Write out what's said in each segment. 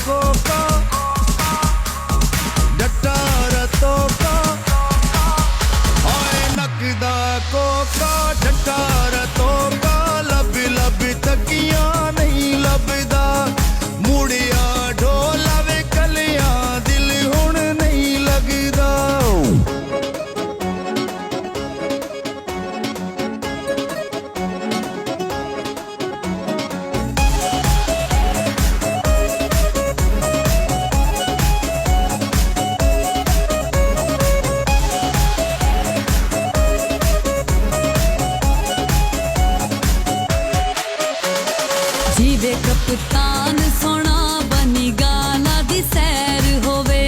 Coca Datta रतोका हाय नकदा Coca Datta रतोका लब लब तकियां नहीं लभदा मुड़िया ढोला वे कलियां दिल हुण नहीं लगदा जीवे कप्तान सोना बनी गाना दी सैर होवे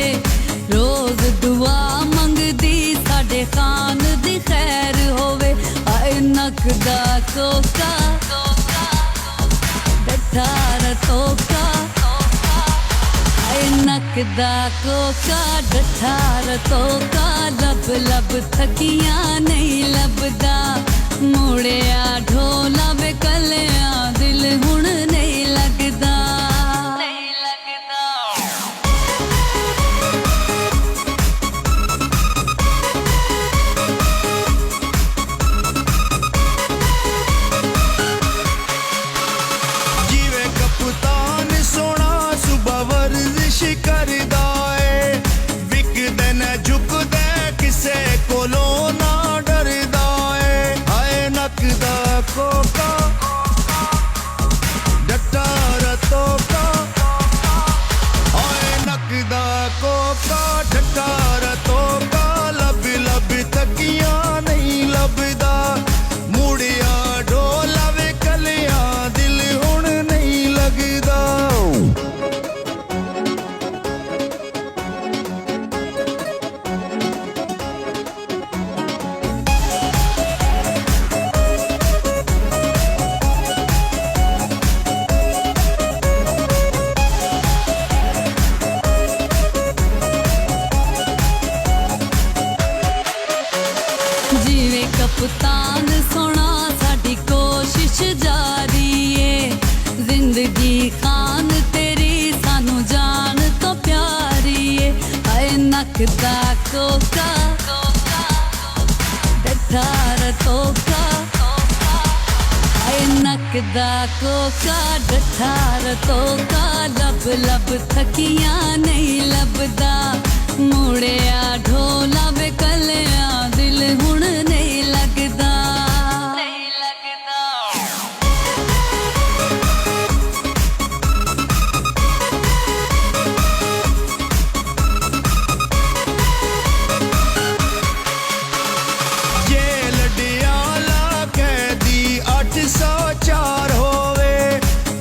रोज दुआ मंगदी साडे खान दी खैर होवे आए नकदा कोका डट्टा रतोका आए नकदा कोका डट्टा रतोका लब लब थकियां नहीं लभदा मुड़िया ढोला वे कलियां दिल हुण नहीं लगदा जीवे कप्तान सोना सुबह वर्जिश करदा ए विकदे न झुकदे किसे कोलों ना डरदा ए हाय नकदा कोका डट्टा रतोका हाय नकदा कोका डट्टा रतोका लब लब तकियां नहीं लभदा मुड़िया ढोला वे कलियां दिल हुण नहीं लगदा जीवे कप्तान सोना साडी कोशिश जारी है जिंदगी खान तेरी सानू जान तो प्यारी है हाय नकदा कोका डट्टा रतोका हाय नकदा कोका डट्टा रतोका लब लब थकियां नहीं लभदा मुड़िया ढोला वे कलियां दिल हुण नहीं लगदा जेल डियाला कैदी 804 होवे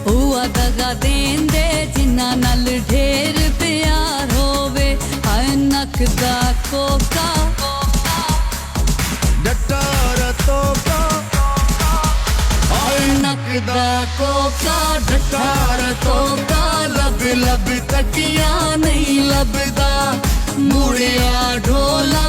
हुआ दगा देंदे जिन्ना नाल ढेर प्यार होवे हाय नकदा कोका डट्टा रतोका हाय नकदा कोका डट्टा रतोका लब लब तकियां नहीं लभदा मुड़िया ढोला